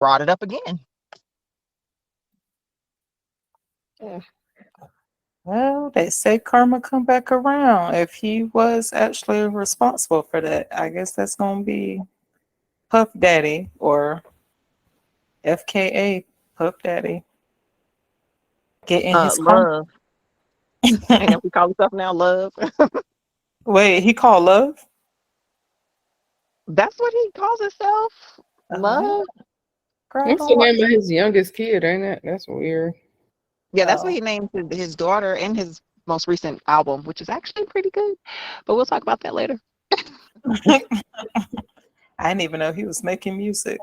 brought it up again. Yeah. Well, they say karma come back around. If he was actually responsible for that, I guess that's gonna be Puff Daddy or FKA Puff Daddy getting his karma. Love. Ain't that we call himself now? Love. Wait, he called Love? That's what he calls himself. Oh, Love. girl, I What's don't the watch. name of his youngest kid, ain't it? That's weird. Yeah, that's what Oh. he named his daughter in his most recent album, which is actually pretty good. But we'll talk about that later. I didn't even know he was making music.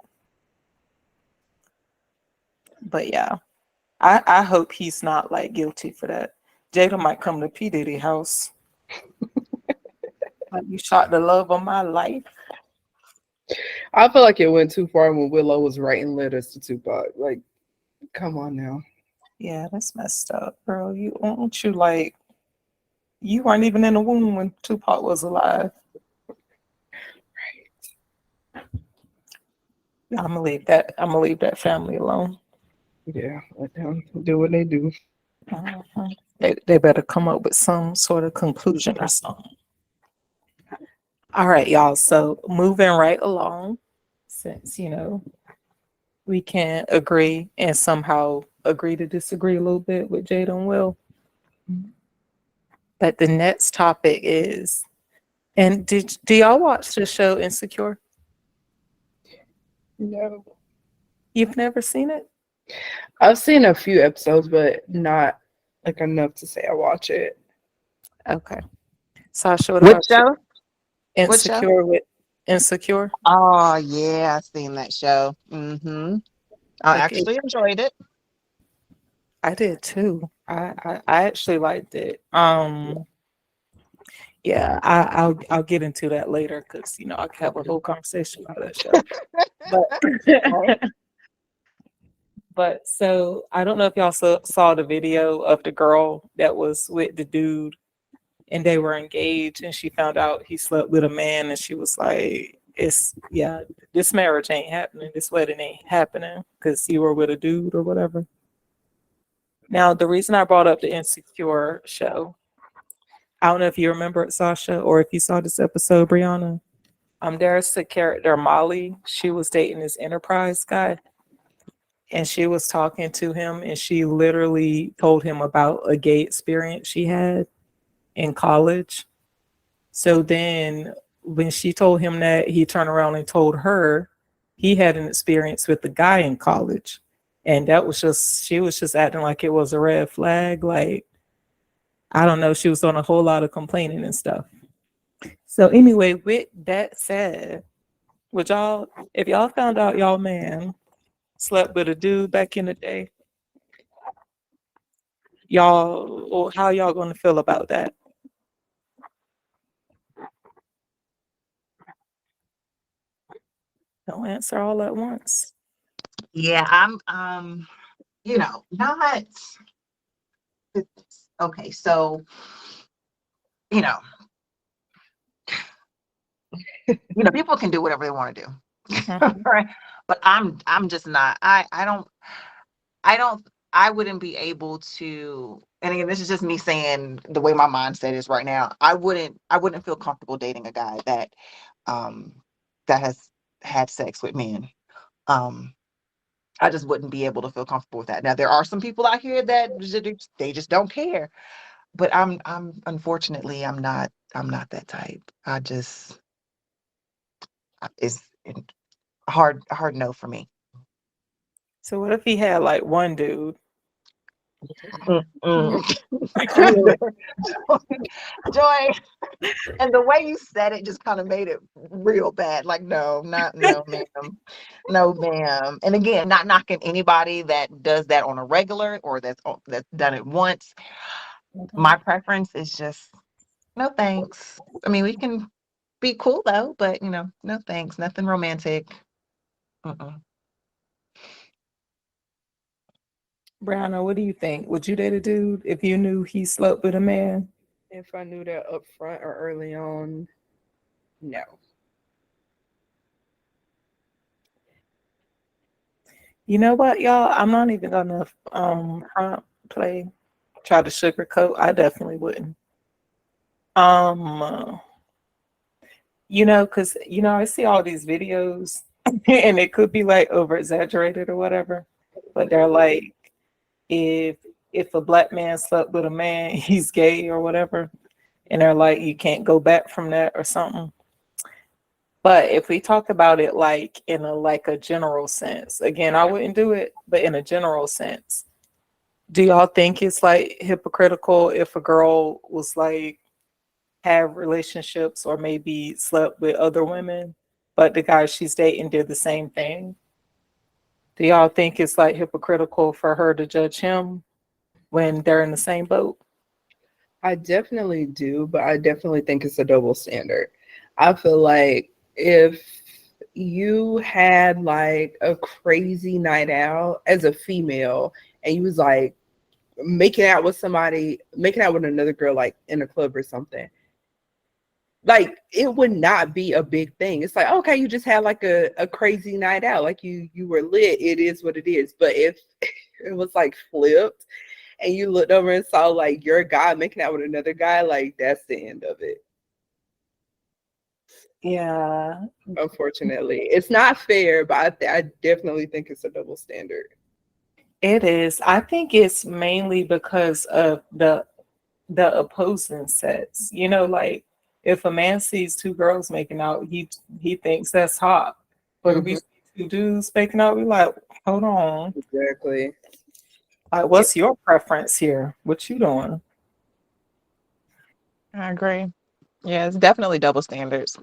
But yeah, I hope he's not like guilty for that. Jada might come to P. Diddy house. Like, you shot the love of my life. I feel like it went too far when Willow was writing letters to Tupac. Like, come on now. Yeah, that's messed up, girl. You won't you like you weren't even in the womb when Tupac was alive. Yeah, I'm gonna leave that family alone. Yeah, let them do what they do. Mhm. They better come up with some sort of conclusion or something. All right, y'all. So moving right along, since we can agree and somehow agree to disagree a little bit with Jada and Will. But the next topic is, and do y'all watch the show Insecure? No. You've never seen it? I've seen a few episodes, but not like enough to say I watch it. Okay. Sasha, what What about you? show? What show? Insecure with Insecure? Oh yeah, I've seen that show. I Like actually enjoyed it. I did too. I actually liked it. Yeah, I'll get into that later because I could have a whole conversation about that show. Okay. But but so I don't know if y'all saw the video of the girl that was with the dude and they were engaged and she found out he slept with a man and she was like, it's yeah, this marriage ain't happening, this wedding ain't happening because you were with a dude or whatever. Now the reason I brought up the Insecure show, I don't know if you remember it, Sasha, or if you saw this episode, Brianna. There's the character Molly. She was dating this Enterprise guy, and she was talking to him, and she literally told him about a gay experience she had in college. So then, when she told him that, he turned around and told her he had an experience with the guy in college, and that was just she was just acting like it was a red flag. Like I don't know, she was doing a whole lot of complaining and stuff. So anyway, with that said, would y'all, if y'all found out y'all man slept with a dude back in the day, y'all, or how y'all gonna feel about that? Don't answer all at once. Yeah, I'm not okay, so you know, people can do whatever they want to do. Mhm. Right? But I'm just not. I wouldn't be able to, and again, this is just me saying the way my mindset is right now. I wouldn't feel comfortable dating a guy um that has had sex with men. Um I just wouldn't be able to feel comfortable with that. Now there are some people out here that they just don't care. But I'm unfortunately I'm not that type. It's hard no for me. So what if he had like one dude? Mm-mm. Ew. Joy, and the way you said it just kind of made it real bad. Like, no, no, ma'am. No, ma'am. And again, not knocking anybody that does that on a regular or that's done it once. Mhm. My preference is just no thanks. I mean, we can be cool though, but no thanks. Nothing romantic. Mm-mm. Brianna, what do you think? Would you date a dude if you knew he slept with a man? If I knew that up front or early on, no. You know what, y'all? I'm not even gonna front play, try to sugarcoat. I definitely wouldn't. Um, because I see all these videos, and it could be like over exaggerated or whatever, but they're like, if a black man slept with a man, he's gay or whatever, and they're like, you can't go back from that or something. But if we talk about it like in a general sense, again, I wouldn't do it, but in a general sense, do y'all think it's like hypocritical if a girl was like have relationships or maybe slept with other women, but the guy she's dating did the same thing? Do y'all think it's like hypocritical for her to judge him when they're in the same boat? I definitely do, but I definitely think it's a double standard. I feel like if you had like a crazy night out as a female and you was like making out with somebody, making out with another girl like in a club or something, like it would not be a big thing. It's like, okay, you just had like a crazy night out, like you were lit, it is what it is. But if it was like flipped and you looked over and saw like your guy making out with another guy, like that's the end of it. Yeah, Unfortunately, it's not fair, but I definitely think it's a double standard. it is. I think it's mainly because of the opposing sex. Like if a man sees two girls making out, he thinks that's hot. But if we Mhm. see two dudes making out, we like, hold on. Exactly. Like, what's your preference here? What you doing? I agree. Yeah, it's definitely double standards.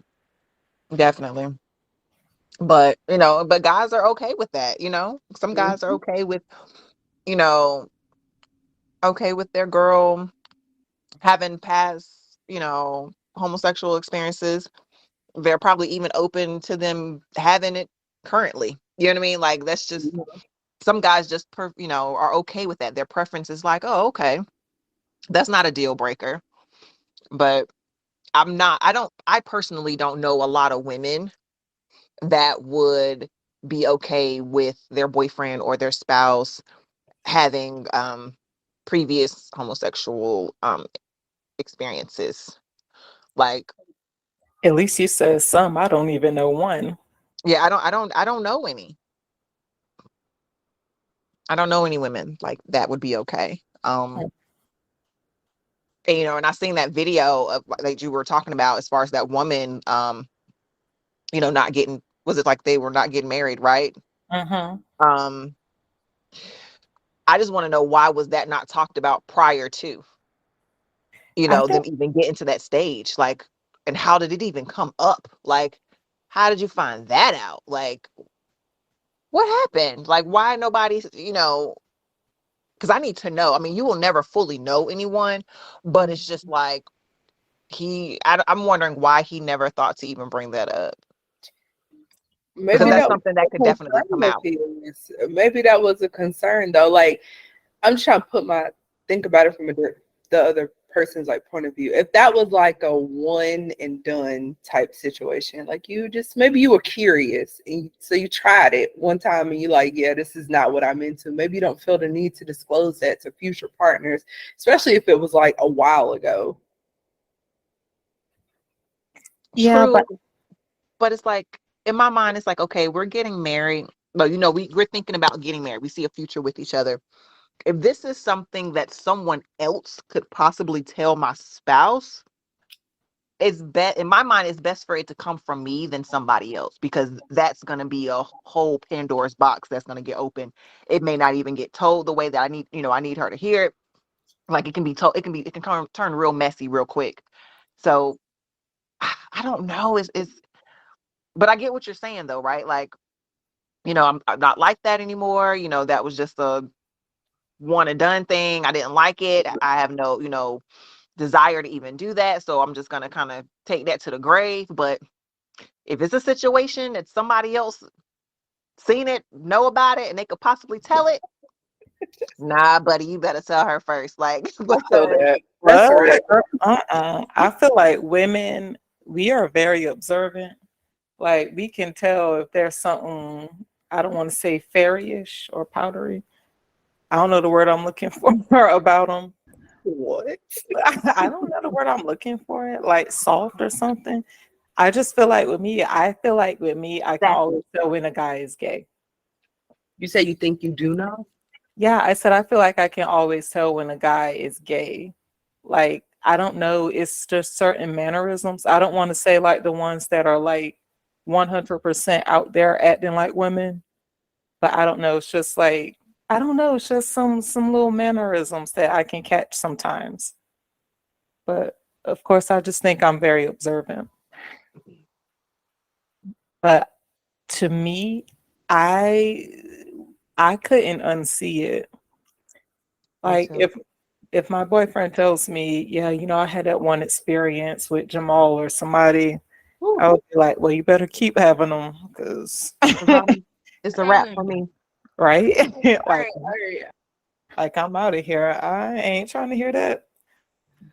Definitely. But, but guys are okay with that. Some guys are Mhm. you know, okay with their girl having past, homosexual experiences. They're probably even open to them having it currently. You know what I mean? Like that's just some guys just are okay with that. Their preference is like, oh, okay, that's not a deal breaker. But I personally don't know a lot of women that would be okay with their boyfriend or their spouse having previous homosexual experiences. Like, At least you said some. I don't even know one. yeah, I don't know any. I don't know any women like that would be okay. And I seen that video of like you were talking about as far as that woman, not getting, was it like they were not getting married, right? Mm-hmm. Um, I just want to know, why was that not talked about prior to, I them think even getting to that stage? Like, and how did it even come up? Like, how did you find that out? Like, what happened? Like, why nobody's, because I need to know. I mean, you will never fully know anyone, but it's just like I'm wondering why he never thought to even bring that up, because Maybe that's that was something that could a definitely concern come of out. his. Maybe that was a concern though. Like I'm just trying to think about it from the other person's like point of view. If that was like a one and done type situation, like you just maybe you were curious and so you tried it one time and you like, yeah, this is not what I'm into. Maybe you don't feel the need to disclose that to future partners, especially if it was like a while ago. yeah, but True, but it's like, in my mind, it's like, okay, we're getting married. But we're thinking about getting married. We see a future with each other. If this is something that someone else could possibly tell my spouse, it's in my mind, it's best for it to come from me than somebody else, because that's going to be a whole Pandora's box that's going to get open. It may not even get told the way that I need her to hear it. Like, it can be told, it can turn real messy real quick. So I don't know. But I get what you're saying though, right? Like, I'm not like that anymore. That was just a one and done thing. I didn't like it. I have no, desire to even do that. So I'm just gonna kind of take that to the grave. But if it's a situation that somebody else seen it, know about it, and they could possibly tell it, nah, buddy, you better tell her first. Like, I feel because that. That's what? real. I feel like women, we are very observant. Like we can tell if there's something I don't want to say fairyish or powdery. I don't know the word I'm looking for about them. What? I don't know the word I'm looking for. Like soft or something. I just feel like with me, I can Exactly. always tell when a guy is gay. You say you think you do know? Yeah, I said I feel like I can always tell when a guy is gay. Like, I don't know, it's just certain mannerisms. I don't want to say like the ones that are like 100% out there acting like women, but I don't know. It's just like, I don't know. It's just some little mannerisms that I can catch sometimes. But of course, I just think I'm very observant. But to me, I I couldn't unsee it. Me Like too. if my boyfriend tells me, yeah, I had that one experience with Jamal or somebody, Woo. I would be like, well, you better keep having them because, It's a wrap for me. right? like, Right, right. like I'm out of here. I ain't trying to hear that.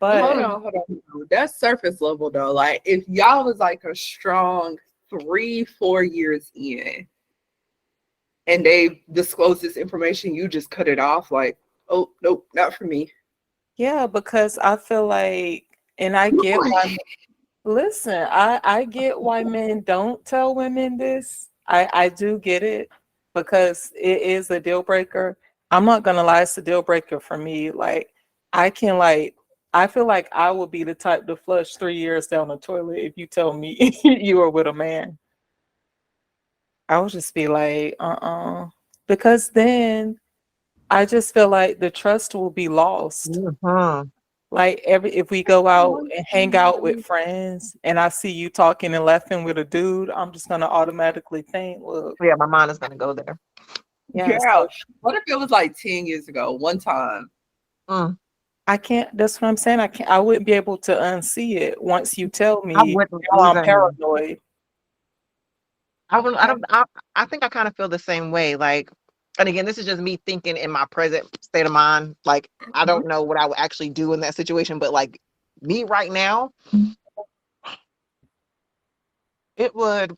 Hold But on, hold on. That's surface level though. Like if y'all was like a strong 3, 4 years in and they disclose this information, you just cut it off like, oh nope, not for me. yeah, because I feel like, and I get why. Listen, I get why men don't tell women this. I do get it because it is a deal breaker. I'm not gonna lie, it's a deal breaker for me. Like I can like I feel like I would be the type to flush 3 years down the toilet if you tell me you were with a man. I would just be like, because then I just feel like the trust will be lost. Mhm. Like if we go out and hang out with friends and I see you talking and laughing with a dude, I'm just gonna automatically think, look, Yeah, my mind is gonna go there. yeah, Girl, so what if it was like 10 years ago, one time? Mm. I can't that's what I'm saying. I wouldn't be able to unsee it once you tell I me wouldn't now I'm either. paranoid. I would. I don't. I think I kind of feel the same way. Like, and again, this is just me thinking in my present state of mind. Like, I don't know what I would actually do in that situation, but like me right now, it would.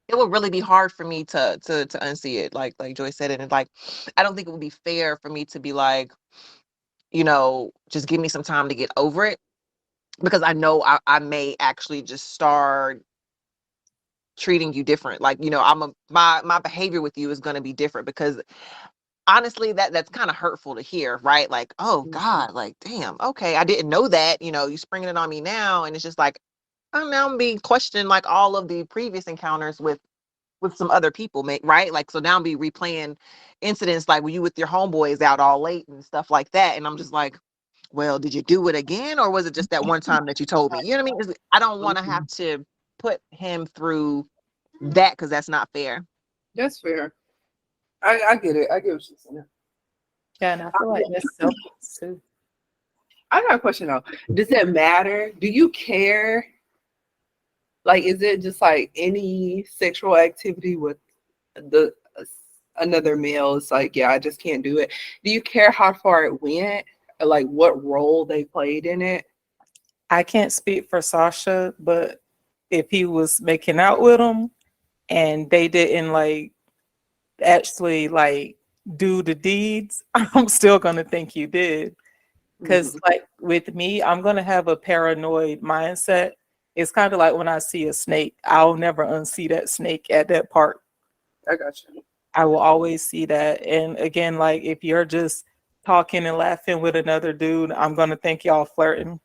It would really be hard for me to unsee it. Like Joy said it, and like I don't think it would be fair for me to be like, just give me some time to get over it because I know I may actually just start treating you different. Like, my behavior with you is going to be different because honestly that's kind of hurtful to hear, right? Like, oh God, like damn, okay, I didn't know that. You springing it on me now, and it's just like I'm being questioned like all of the previous encounters with some other people, right? Like, so now I'm be replaying incidents like when you with your homeboys out all late and stuff like that, and I'm just like, well, did you do it again, or was it just that one time that you told me? You know what I mean? I don't want to have to put him through that because that's not fair. That's fair. I get it. I get what you're saying. Yeah, and I feel like that's selfless too. I got a question though. Does that matter? Do you care? Like, is it just like any sexual activity with the another male? It's like, yeah, I just can't do it. Do you care how far it went? Or like what role they played in it? I can't speak for Sasha, but if he was making out with him and they didn't like actually like do the deeds, I'm still gonna think you did. Because Mhm. like with me, I'm gonna have a paranoid mindset. It's kind of like when I see a snake, I'll never unsee that snake at that park. I got you. I will always see that. And again, like if you're just talking and laughing with another dude, I'm gonna think y'all flirting.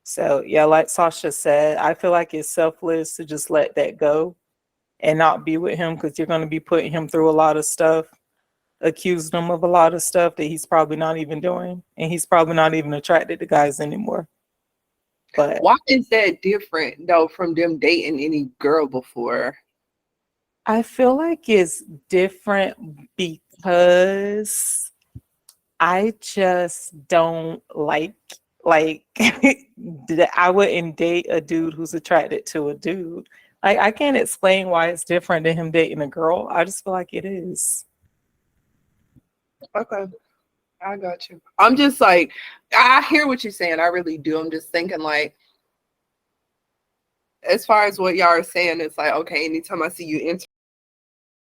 So yeah, like Sasha said, I feel like it's selfless to just let that go and not be with him because you're gonna be putting him through a lot of stuff, accusing him of a lot of stuff that he's probably not even doing, and he's probably not even attracted to guys anymore. But Why is that different though from them dating any girl before? I feel like it's different because I just don't like I wouldn't date a dude who's attracted to a dude. Like I can't explain why it's different than him dating a girl. I just feel like it is. Okay, I got you. I'm just like, I hear what you're saying. I really do. I'm just thinking like, as far as what y'all are saying, it's like, okay, anytime I see you enter